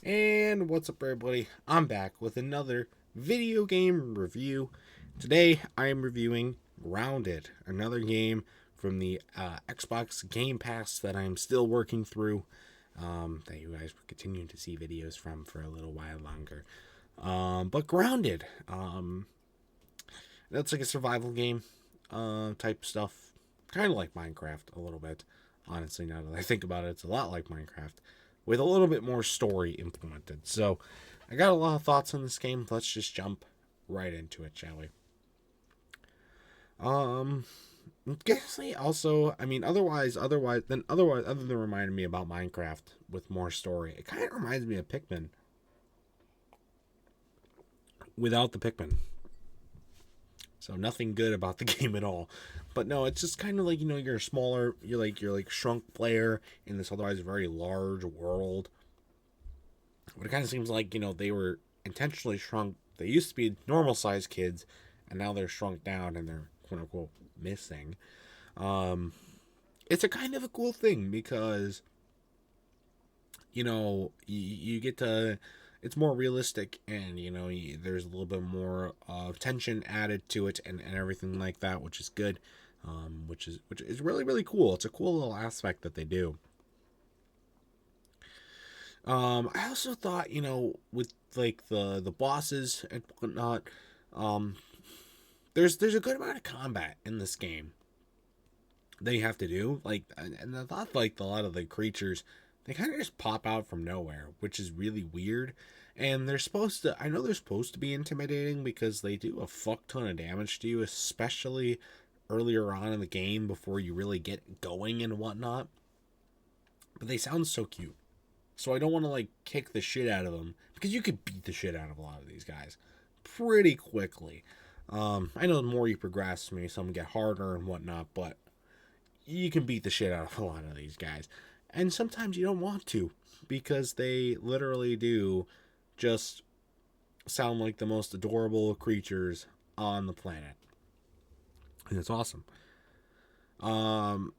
And what's up, everybody? I'm back with another video game review. Today, I am reviewing Grounded, another game from the Xbox Game Pass that I'm still working through. That you guys will continue to see videos from for a little while longer. But Grounded, that's like a survival game type stuff. Kind of like Minecraft a little bit. Honestly, now that I think about it, it's a lot like Minecraft with a little bit more story implemented. So, I got a lot of thoughts on this game. Let's just jump right into it, shall we? Um, Honestly, also, I mean, other than reminding me about Minecraft with more story, it kind of reminds me of Pikmin without the Pikmin. So nothing good about the game at all. But no, it's just kind of like, you're a smaller, you're like shrunk player in this otherwise very large world. But it kind of seems like, they were intentionally shrunk. They used to be normal sized kids, and now they're shrunk down and they're quote unquote missing. Um, it's a kind of a cool thing because, you get to, it's more realistic, and there's a little bit more tension added to it, and everything like that, which is good. Which is really really cool. It's a cool little aspect that they do. I also thought, with like the bosses and whatnot, um, there's a good amount of combat in this game that you have to do. Like, and I thought like a lot of the creatures, they kind of just pop out from nowhere, which is really weird. And I know they're supposed to be intimidating because they do a fuck ton of damage to you, especially earlier on in the game before you really get going and whatnot. But they sound so cute. So I don't want to like kick the shit out of them because you could beat the shit out of a lot of these guys pretty quickly. I know the more you progress, maybe some get harder and whatnot, but you can beat the shit out of a lot of these guys. And sometimes you don't want to because they literally do just sound like the most adorable creatures on the planet. And it's awesome. Um,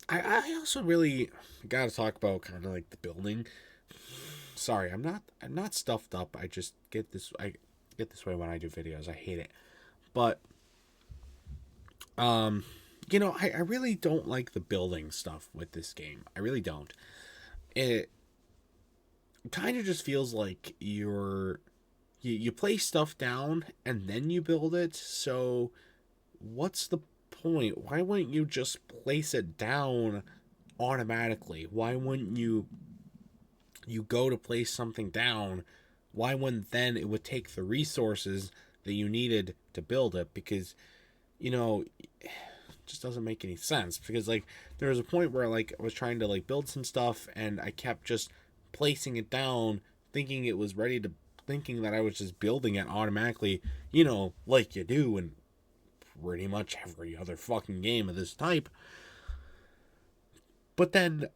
I also really got to talk about kind of like the building. Sorry, I'm not stuffed up. I get this way when I do videos. I hate it. But I really don't like the building stuff with this game. I really don't. It kind of just feels like you place stuff down and then you build it. So what's the point? Why wouldn't you just place it down automatically? Why wouldn't you go to place something down? Why wouldn't then it would take the resources that you needed to build it? Because it just doesn't make any sense. Because like there was a point where like I was trying to like build some stuff and I kept just placing it down, thinking it was ready to, thinking that I was just building it automatically, like you do in pretty much every other fucking game of this type. But then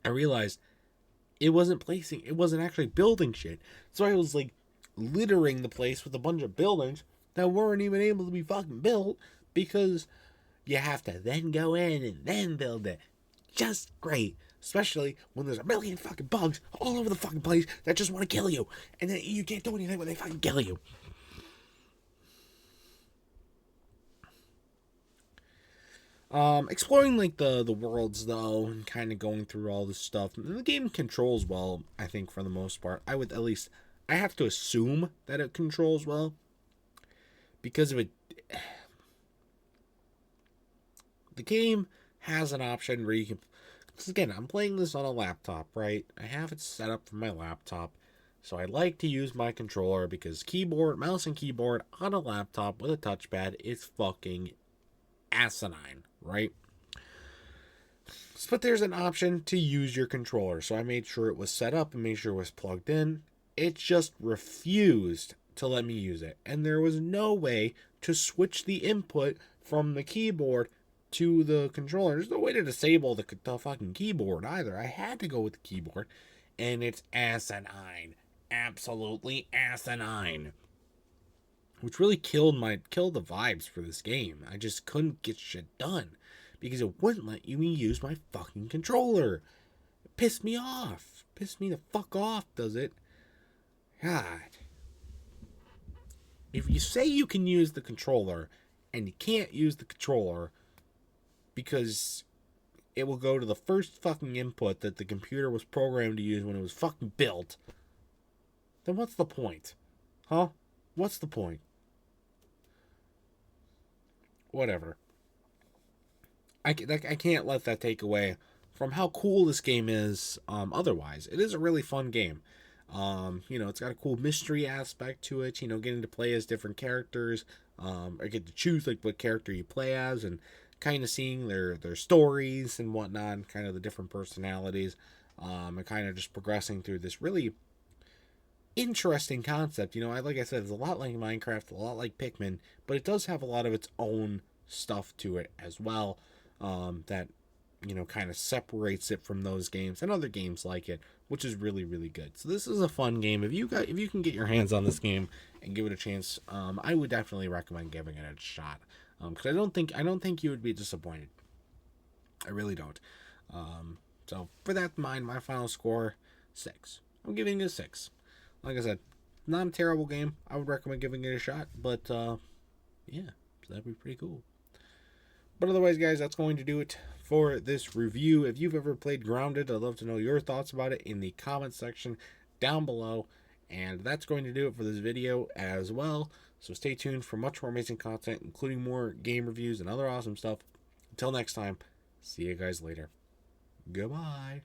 I realized it wasn't actually building shit. So I was like littering the place with a bunch of buildings that weren't even able to be fucking built because you have to then go in and then build it. Just great. Especially when there's a million fucking bugs all over the fucking place that just want to kill you. And then you can't do anything when they fucking kill you. Exploring like the worlds though, and kind of going through all this stuff. And the game controls well, I think for the most part. I have to assume that it controls well because of it. The game has an option where you can. Because again, I'm playing this on a laptop, right? I have it set up for my laptop, so I like to use my controller because mouse and keyboard on a laptop with a touchpad is fucking asinine, right? But there's an option to use your controller, so I made sure it was set up and made sure it was plugged in. It just refused to let me use it, and there was no way to switch the input from the keyboard to the controller. There's no way to disable the fucking keyboard either. I had to go with the keyboard, and it's asinine. Absolutely asinine. Which really killed the vibes for this game. I just couldn't get shit done because it wouldn't let me use my fucking controller. Piss me off. Piss me the fuck off, does it? God. If you say you can use the controller and you can't use the controller because it will go to the first fucking input that the computer was programmed to use when it was fucking built, then what's the point? Huh? What's the point? Whatever. I can't let that take away from how cool this game is. Otherwise, it is a really fun game. It's got a cool mystery aspect to it. Getting to play as different characters, or get to choose like what character you play as, and kind of seeing their stories and whatnot, and kind of the different personalities, and kind of just progressing through this really interesting concept. Like I said, it's a lot like Minecraft, a lot like Pikmin, but it does have a lot of its own stuff to it as well. That kind of separates it from those games and other games like it, which is really, really good. So this is a fun game. If you can get your hands on this game and give it a chance, I would definitely recommend giving it a shot. Because I don't think you would be disappointed. I really don't. So for that in mind, my final score 6. I'm giving it a 6. Like I said, not a terrible game. I would recommend giving it a shot, but yeah, so that'd be pretty cool. But otherwise, guys, that's going to do it for this review. If you've ever played Grounded, I'd love to know your thoughts about it in the comment section down below. And that's going to do it for this video as well. So stay tuned for much more amazing content, including more game reviews and other awesome stuff. Until next time, see you guys later. Goodbye.